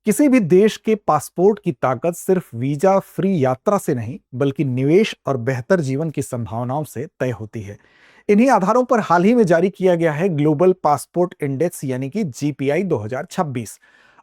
किसी भी देश के पासपोर्ट की ताकत सिर्फ वीजा फ्री यात्रा से नहीं बल्कि निवेश और बेहतर जीवन की संभावनाओं से तय होती है। इन्हीं आधारों पर हाल ही में जारी किया गया है ग्लोबल पासपोर्ट इंडेक्स यानी कि जीपीआई 2026।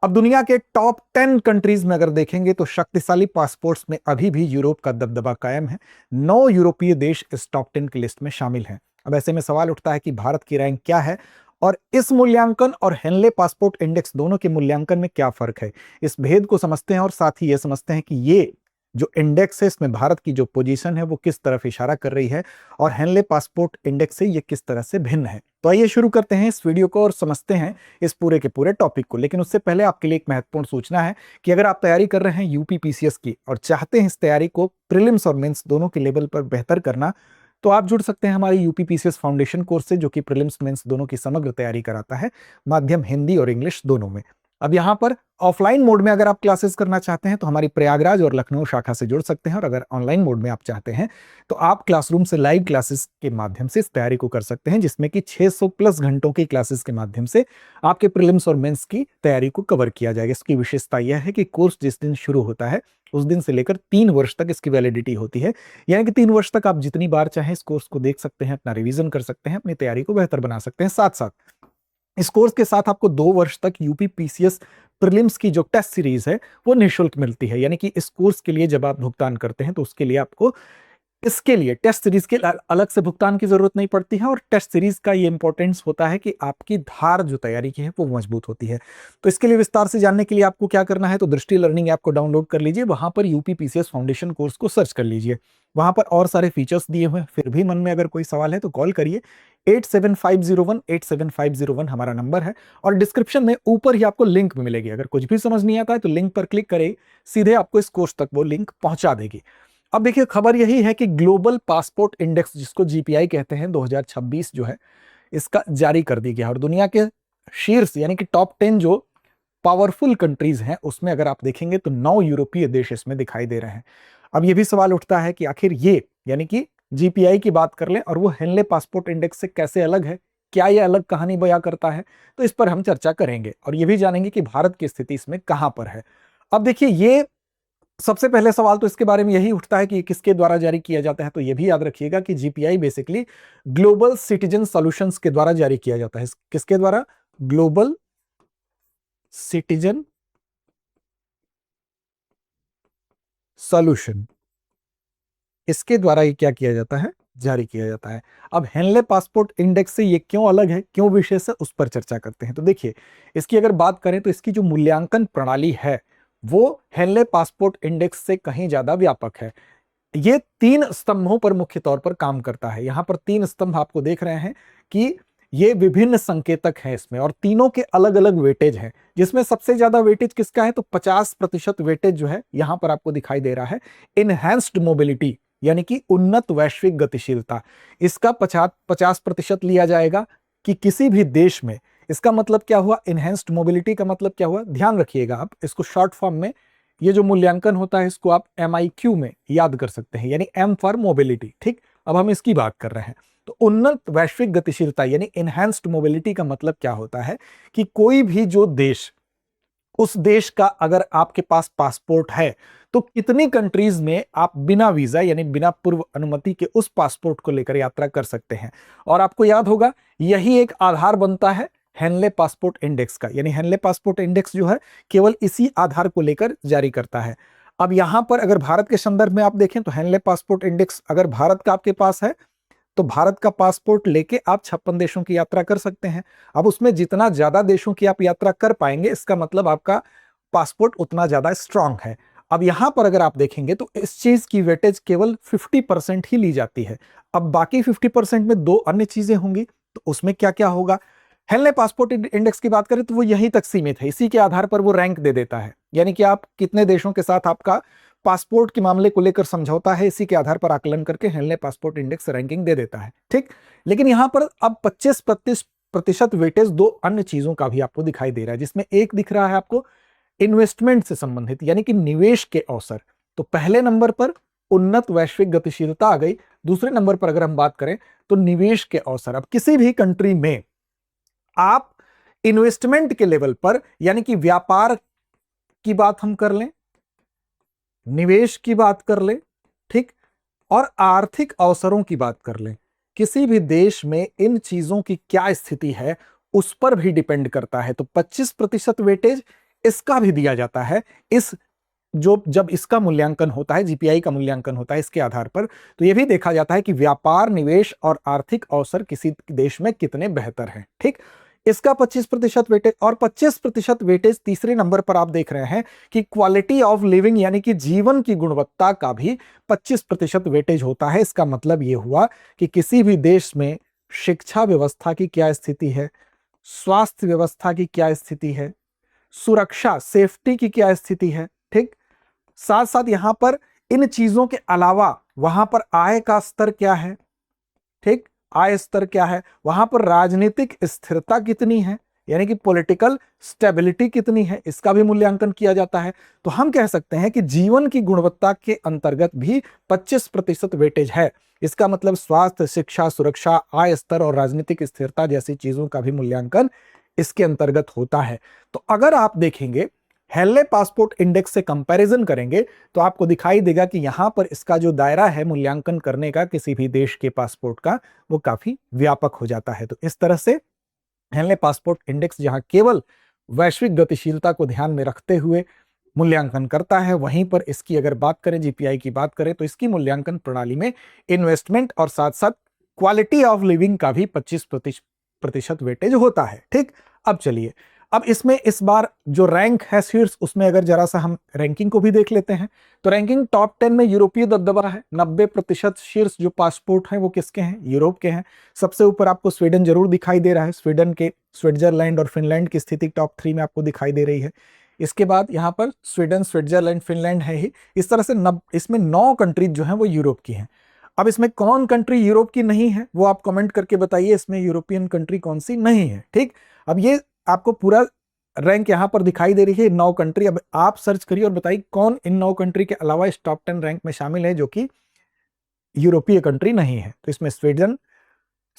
अब दुनिया के टॉप 10 कंट्रीज में अगर देखेंगे तो शक्तिशाली पासपोर्ट्स में अभी भी यूरोप का दबदबा कायम है। 9 यूरोपीय देश इस टॉप 10 की लिस्ट में शामिल हैं। अब ऐसे में सवाल उठता है कि भारत की रैंक क्या है और इस मूल्यांकन और हेनले पासपोर्ट इंडेक्स दोनों के मूल्यांकन में क्या फर्क है। इस भेद को समझते हैं और साथ ही यह समझते हैं कि ये जो इंडेक्स है इसमें भारत की जो पोजीशन है वो किस तरफ इशारा कर रही है और हेनले पासपोर्ट इंडेक्स से ये किस तरह से भिन्न है। तो आइए शुरू करते हैं इस वीडियो को और समझते हैं इस पूरे के पूरे टॉपिक को। लेकिन उससे पहले आपके लिए एक महत्वपूर्ण सूचना है कि अगर आप तैयारी कर रहे हैं यूपी पीसीएस की और चाहते हैं इस तैयारी को प्रीलिम्स और मेंस दोनों के लेवल पर बेहतर करना, तो आप जुड़ सकते हैं हमारे यूपी पीसीएस फाउंडेशन कोर्स से, जो कि प्रीलिम्स मेंस दोनों की समग्र तैयारी कराता है, माध्यम हिंदी और इंग्लिश दोनों में। अब यहाँ पर ऑफलाइन मोड में अगर आप क्लासेस करना चाहते हैं तो हमारी प्रयागराज और लखनऊ शाखा से जुड़ सकते हैं, और अगर ऑनलाइन मोड में आप चाहते हैं तो आप क्लासरूम से लाइव क्लासेस के माध्यम से इस तैयारी को कर सकते हैं, जिसमें कि 600 प्लस घंटों की क्लासेस के माध्यम से आपके प्रीलिम्स और मेंस की तैयारी को कवर किया जाएगा। इसकी विशेषता यह है कि कोर्स जिस दिन शुरू होता है उस दिन से लेकर 3 वर्ष तक इसकी वैलिडिटी होती है, यानी कि 3 वर्ष तक आप जितनी बार चाहें इस कोर्स को देख सकते हैं, अपना रिवीजन कर सकते हैं, अपनी तैयारी को बेहतर बना सकते हैं। साथ साथ इस कोर्स के साथ आपको 2 वर्ष तक यूपी पीसीएस प्रीलिम्स की जो टेस्ट सीरीज है वो निःशुल्क मिलती है। यानी कि इस कोर्स के लिए जब आप भुगतान करते हैं तो उसके लिए आपको इसके लिए टेस्ट सीरीज के अलग से भुगतान की जरूरत नहीं पड़ती है, और टेस्ट सीरीज का ये इंपॉर्टेंस होता है कि आपकी धार जो तैयारी की है वो मजबूत होती है। तो इसके लिए विस्तार से जानने के लिए आपको क्या करना है, तो दृष्टि लर्निंग ऐप को डाउनलोड कर लीजिए, वहां पर यूपी पीसीएस फाउंडेशन कोर्स को सर्च कर लीजिए। वहां पर और सारे फीचर्स दिए हुए हैं। फिर भी मन में अगर कोई सवाल है तो कॉल करिए, 8750187501 हमारा नंबर है, और डिस्क्रिप्शन में ऊपर ही आपको लिंक मिलेगी। अगर कुछ भी समझ नहीं आता है तो लिंक पर क्लिक करें, सीधे आपको इस कोर्स तक वो लिंक पहुंचा देगी। अब देखिए, खबर यही है कि ग्लोबल पासपोर्ट इंडेक्स, जिसको जीपीआई कहते हैं, 2026 जो है इसका जारी कर दी गया, और दुनिया के शीर्ष यानी कि टॉप 10 जो पावरफुल कंट्रीज हैं उसमें अगर आप देखेंगे तो 9 यूरोपीय देश इसमें दिखाई दे रहे हैं। अब यह भी सवाल उठता है कि आखिर ये यानी कि जीपीआई की बात कर लें और वो हेनले पासपोर्ट इंडेक्स से कैसे अलग है, क्या यह अलग कहानी बयां करता है, तो इस पर हम चर्चा करेंगे और यह भी जानेंगे कि भारत की स्थिति इसमें कहां पर है। अब देखिए, ये सबसे पहले सवाल तो इसके बारे में यही उठता है कि किसके द्वारा जारी किया जाता है। तो यह भी याद रखिएगा कि GPI basically global citizen solutions के द्वारा जारी किया जाता है। किसके द्वारा? ग्लोबल सिटीजन सॉल्यूशन, इसके द्वारा ये क्या किया जाता है, जारी किया जाता है। अब हेनले पासपोर्ट इंडेक्स से ये क्यों अलग है, क्यों विशेष है, उस पर चर्चा करते हैं। तो देखिए, इसकी अगर बात करें तो इसकी जो मूल्यांकन प्रणाली है वो हेनले पासपोर्ट इंडेक्स से कहीं ज्यादा व्यापक है। ये 3 स्तंभों पर मुख्य तौर पर काम करता है। यहां पर 3 स्तंभ आपको देख रहे हैं कि ये विभिन्न संकेतक हैं इसमें, और तीनों के अलग अलग वेटेज हैं, जिसमें सबसे ज्यादा वेटेज किसका है, तो 50% वेटेज जो है यहां पर आपको दिखाई दे रहा है। इनहैंस्ड मोबिलिटी यानी कि उन्नत वैश्विक गतिशीलता, इसका 50% लिया जाएगा कि किसी भी देश में। इसका मतलब क्या हुआ, इनहैंस्ड मोबिलिटी का मतलब क्या हुआ, ध्यान रखिएगा आप इसको शॉर्ट फॉर्म में, ये जो मूल्यांकन होता है इसको आप MIQ में याद कर सकते हैं, यानी M फॉर मोबिलिटी। ठीक, अब हम इसकी बात कर रहे हैं। तो उन्नत वैश्विक गतिशीलता यानी इनहैंस्ड मोबिलिटी का मतलब क्या होता है कि कोई भी जो देश, उस देश का अगर आपके पास पासपोर्ट है तो कितनी कंट्रीज में आप बिना वीजा यानी बिना पूर्व अनुमति के उस पासपोर्ट को लेकर यात्रा कर सकते हैं। और आपको याद होगा यही एक आधार बनता है हेनले पासपोर्ट इंडेक्स का, यानी हेनले पासपोर्ट इंडेक्स जो है केवल इसी आधार को लेकर जारी करता है। अब यहां पर अगर भारत के संदर्भ में आप देखें तो हेनले पासपोर्ट इंडेक्स अगर भारत का आपके पास है तो भारत का पासपोर्ट लेके आप 56 देशों की यात्रा कर सकते हैं। अब उसमें जितना ज्यादा देशों की आप यात्रा कर पाएंगे, इसका मतलब आपका पासपोर्ट उतना ज्यादा स्ट्रांग है। अब यहां पर अगर आप देखेंगे तो इस चीज की वेटेज केवल 50% ही ली जाती है। अब बाकी 50% में 2 अन्य चीजें होंगी, तो उसमें क्या क्या होगा। हेनले पासपोर्ट इंडेक्स की बात करें तो वो यहीं तक सीमित है, इसी के आधार पर वो रैंक दे देता है, यानी कि आप कितने देशोों के साथ आपका पासपोर्ट के मामले को लेकर समझौता है, इसी के आधार पर आकलन करके हेनले पासपोर्ट इंडेक्स रैंकिंग दे देता है। ठीक, लेकिन यहां पर अब 25% वेटेज 2 अन्य चीजों का भी आपको दिखाई दे रहा है, जिसमें एक दिख रहा है आपको इन्वेस्टमेंट से संबंधित यानी कि निवेश के अवसर। तो पहले नंबर पर उन्नत वैश्विक गतिशीलता आ गई, दूसरे नंबर पर अगर हम बात करें तो निवेश के अवसर। अब किसी भी कंट्री में आप इन्वेस्टमेंट के लेवल पर यानी कि व्यापार की बात हम कर लें, निवेश की बात कर लें, ठीक, और आर्थिक अवसरों की बात कर लें, किसी भी देश में इन चीजों की क्या स्थिति है उस पर भी डिपेंड करता है। तो 25% वेटेज इसका भी दिया जाता है। इस जो जब इसका मूल्यांकन होता है, जीपीआई का मूल्यांकन होता है इसके आधार पर, तो यह भी देखा जाता है कि व्यापार, निवेश और आर्थिक अवसर किसी देश में कितने बेहतर हैं। ठीक, इसका 25% वेटेज, और 25% वेटेज तीसरे नंबर पर आप देख रहे हैं कि क्वालिटी ऑफ लिविंग यानी कि जीवन की गुणवत्ता का भी 25% वेटेज होता है। इसका मतलब यह हुआ कि किसी भी देश में शिक्षा व्यवस्था की क्या स्थिति है, स्वास्थ्य व्यवस्था की क्या स्थिति है, सुरक्षा, सेफ्टी की क्या स्थिति है, ठीक, साथ साथ यहां पर इन चीजों के अलावा वहां पर आय का स्तर क्या है, ठीक, आय स्तर क्या है, वहां पर राजनीतिक स्थिरता कितनी है, यानी कि पॉलिटिकल स्टेबिलिटी कितनी है, इसका भी मूल्यांकन किया जाता है। तो हम कह सकते हैं कि जीवन की गुणवत्ता के अंतर्गत भी 25% वेटेज है। इसका मतलब स्वास्थ्य, शिक्षा, सुरक्षा, आय स्तर और राजनीतिक स्थिरता जैसी चीजों का भी मूल्यांकन इसके अंतर्गत होता है। तो अगर आप देखेंगे हेनले पासपोर्ट इंडेक्स से कंपैरिजन करेंगे तो आपको दिखाई देगा कि यहां पर इसका जो दायरा है मूल्यांकन करने का किसी भी देश के पासपोर्ट का, वो काफी व्यापक हो जाता है। तो इस तरह से हेनले पासपोर्ट इंडेक्स जहां केवल वैश्विक गतिशीलता को ध्यान में रखते हुए मूल्यांकन करता है, वहीं पर इसकी अगर बात करें, जीपीआई की बात करें, तो इसकी मूल्यांकन प्रणाली में इन्वेस्टमेंट और साथ साथ क्वालिटी ऑफ लिविंग का भी 25% वेटेज होता है। ठीक, अब चलिए, अब इसमें इस बार जो रैंक है शीर्ष, उसमें अगर जरा सा हम रैंकिंग को भी देख लेते हैं तो रैंकिंग टॉप 10 में यूरोपीय दबदबा है। 90% शीर्ष जो पासपोर्ट हैं वो किसके हैं, यूरोप के हैं। सबसे ऊपर आपको स्वीडन जरूर दिखाई दे रहा है, स्वीडन के, स्विट्जरलैंड और फिनलैंड की स्थिति टॉप 3 में आपको दिखाई दे रही है। इसके बाद यहाँ पर स्वीडन, स्विट्जरलैंड, फिनलैंड है ही। इस तरह से इसमें 9 कंट्रीज जो हैं वो यूरोप की हैं। अब इसमें कौन कंट्री यूरोप की नहीं है वो आप कमेंट करके बताइए, इसमें यूरोपियन कंट्री कौन सी नहीं है। ठीक, अब ये आपको पूरा रैंक यहां पर दिखाई दे रही है, 9 कंट्री। अब आप सर्च करिए और बताइए कौन इन 9 कंट्री के अलावा इस टॉप 10 रैंक में शामिल है जो कि यूरोपीय कंट्री नहीं है। तो इसमें स्वीडन,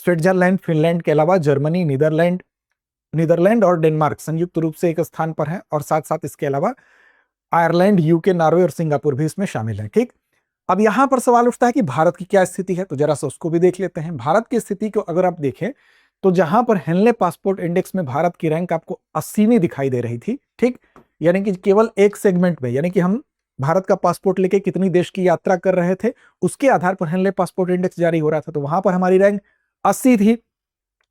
स्विट्जरलैंड, फिनलैंड के अलावा जर्मनी, नीदरलैंड और डेनमार्क संयुक्त रूप से एक स्थान पर है, और साथ साथ इसके अलावा आयरलैंड, यूके, नॉर्वे और सिंगापुर भी इसमें शामिल है। ठीक, अब यहां पर सवाल उठता है कि भारत की क्या स्थिति है, तो जरा सा उसको भी देख लेते हैं। भारत की स्थिति को अगर आप देखें तो जहां पर हेनले पासपोर्ट इंडेक्स में भारत की रैंक आपको 80वीं दिखाई दे रही थी, ठीक, यानी कि केवल एक सेगमेंट में, यानी कि हम भारत का पासपोर्ट लेके कितनी देश की यात्रा कर रहे थे उसके आधार पर हेनले पासपोर्ट इंडेक्स जारी हो रहा था, तो वहां पर हमारी रैंक 80 थी।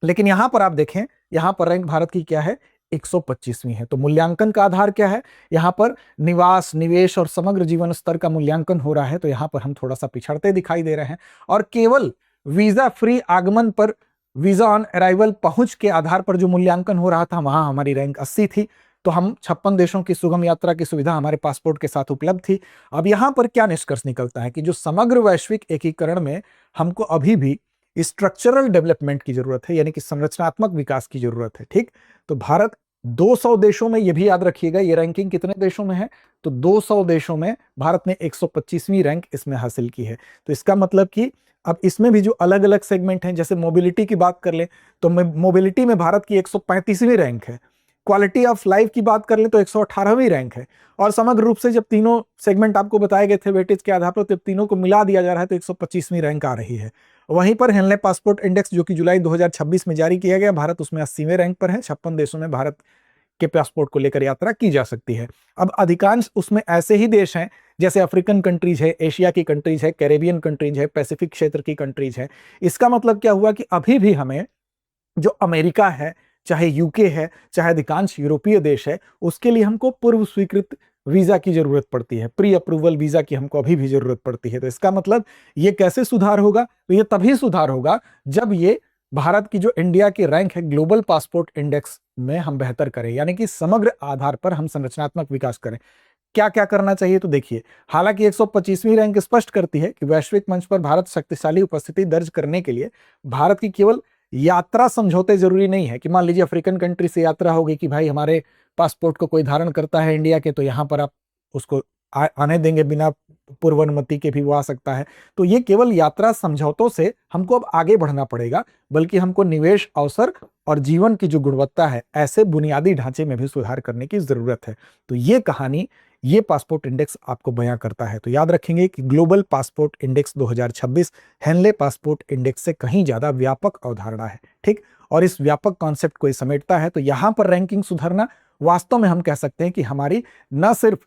लेकिन यहां पर आप देखें, यहां पर रैंक भारत की क्या है, 125वीं है। तो मूल्यांकन का आधार क्या है, यहां पर निवास, निवेश और समग्र जीवन स्तर का मूल्यांकन हो रहा है, तो यहां पर हम थोड़ा सा पिछड़ते दिखाई दे रहे हैं। और केवल वीजा फ्री आगमन पर, वीजा ऑन अराइवल पहुंच के आधार पर जो मूल्यांकन हो रहा था, वहां हमारी रैंक 80 थी। तो हम 56 देशों की सुगम यात्रा की सुविधा हमारे पासपोर्ट के साथ उपलब्ध थी। अब यहां पर क्या निष्कर्ष निकलता है कि जो समग्र वैश्विक एकीकरण में हमको अभी भी स्ट्रक्चरल डेवलपमेंट की जरूरत है, यानी कि संरचनात्मक विकास की जरूरत है। ठीक, तो भारत 200 देशों में, यह भी याद रखिएगा, ये रैंकिंग कितने देशों में है, तो 200 देशों में भारत ने 125वीं रैंक इसमें हासिल की है। तो इसका मतलब कि अब इसमें भी जो अलग अलग सेगमेंट हैं, जैसे मोबिलिटी की बात कर ले तो मोबिलिटी में भारत की 135वीं रैंक है। क्वालिटी ऑफ लाइफ की बात कर ले तो 118वीं रैंक है। और समग्र रूप से जब तीनों सेगमेंट आपको बताए गए थे वेटेज के आधार पर, तो तीनों को मिला दिया जा रहा है तो 125वीं रैंक आ रही है। वहीं पर हेनले पासपोर्ट इंडेक्स जो कि जुलाई 2026 में जारी किया गया, भारत उसमें 80वें रैंक पर है। 56 देशों में भारत के पासपोर्ट को लेकर यात्रा की जा सकती है। अब अधिकांश उसमें ऐसे ही देश हैं जैसे अफ्रीकन कंट्रीज है, एशिया की कंट्रीज है, कैरेबियन कंट्रीज है, पैसिफिक क्षेत्र की कंट्रीज है। इसका मतलब क्या हुआ कि अभी भी हमें जो अमेरिका है, चाहे यूके है, चाहे अधिकांश यूरोपीय देश है, उसके लिए हमको पूर्व स्वीकृत वीजा की जरूरत पड़ती है, प्री अप्रूवल वीजा की हमको अभी भी जरूरत पड़ती है। तो इसका मतलब ये कैसे सुधार होगा, तो ये तभी सुधार होगा जब ये भारत की जो इंडिया की रैंक है ग्लोबल पासपोर्ट इंडेक्स में हम बेहतर करें, यानी कि समग्र आधार पर हम संरचनात्मक विकास करें। क्या क्या करना चाहिए, तो देखिए, हालांकि 125वीं रैंक स्पष्ट करती है कि वैश्विक मंच पर भारत शक्तिशाली उपस्थिति दर्ज करने के लिए भारत की केवल यात्रा समझौते जरूरी नहीं है कि मान लीजिए अफ्रीकन कंट्री से यात्रा होगी कि भाई हमारे पासपोर्ट को कोई धारण करता है इंडिया के, तो यहां पर आप उसको आने देंगे बिना पूर्वानुमति के भी वो आ सकता है। तो ये केवल यात्रा समझौतों से हमको अब आगे बढ़ना पड़ेगा, बल्कि हमको निवेश अवसर और जीवन की जो गुणवत्ता है, ऐसे बुनियादी ढांचे में भी सुधार करने की जरूरत है। तो ये कहानी, ये पासपोर्ट इंडेक्स आपको बयां करता है। तो याद रखेंगे कि global passport index 2026 Henley passport index से कहीं ज्यादा व्यापक अवधारणा है, ठीक। और इस व्यापक कॉन्सेप्ट को ये समेटता है। तो यहां पर रैंकिंग सुधारना वास्तव में हम कह सकते हैं कि हमारी न सिर्फ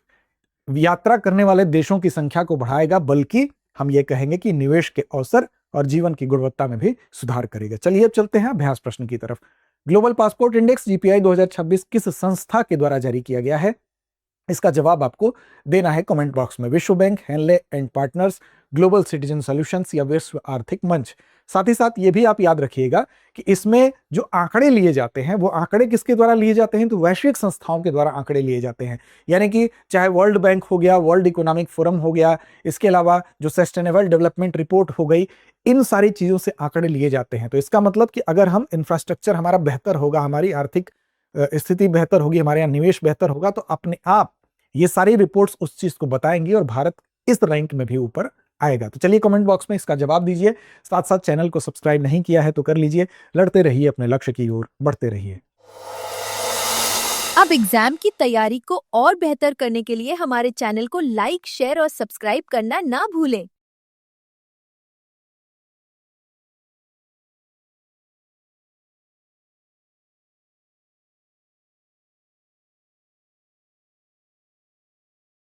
यात्रा करने वाले देशों की संख्या को बढ़ाएगा, बल्कि हम ये कहेंगे कि निवेश के अवसर और जीवन की गुणवत्ता में भी सुधार करेगा। चलिए अब चलते हैं अभ्यास प्रश्न की तरफ। ग्लोबल पासपोर्ट इंडेक्स जीपीआई 2026 किस संस्था के द्वारा जारी किया गया है? इसका जवाब आपको देना है कमेंट बॉक्स में। विश्व bank, Henley and partners, global citizen solutions या विश्व आर्थिक मंच। साथ ही साथ ये भी आप याद रखिएगा कि इसमें जो आंकड़े लिए जाते हैं, वो आंकड़े किसके द्वारा लिए जाते हैं? तो वैश्विक संस्थाओं के द्वारा आंकड़े लिए जाते हैं। यानी कि चाहे वर्ल्ड बैंक हो गया, वर्ल्ड इकोनॉमिक फोरम हो गया, इसके अलावा जो सस्टेनेबल डेवलपमेंट रिपोर्ट हो गई, इन सारी चीजों से आंकड़े लिए जाते हैं। तो इसका मतलब कि अगर हम इंफ्रास्ट्रक्चर हमारा बेहतर होगा, हमारी आर्थिक स्थिति बेहतर होगी, हमारे यहाँ निवेश बेहतर होगा, तो अपने आप ये सारी रिपोर्ट्स उस चीज को बताएंगी और भारत इस रैंक में भी ऊपर आएगा। तो चलिए कमेंट बॉक्स में इसका जवाब दीजिए। साथ साथ चैनल को सब्सक्राइब नहीं किया है तो कर लीजिए। लड़ते रहिए, अपने लक्ष्य की ओर बढ़ते रहिए। अब एग्जाम की तैयारी को और बेहतर करने के लिए हमारे चैनल को लाइक, शेयर और सब्सक्राइब करना ना भूलें।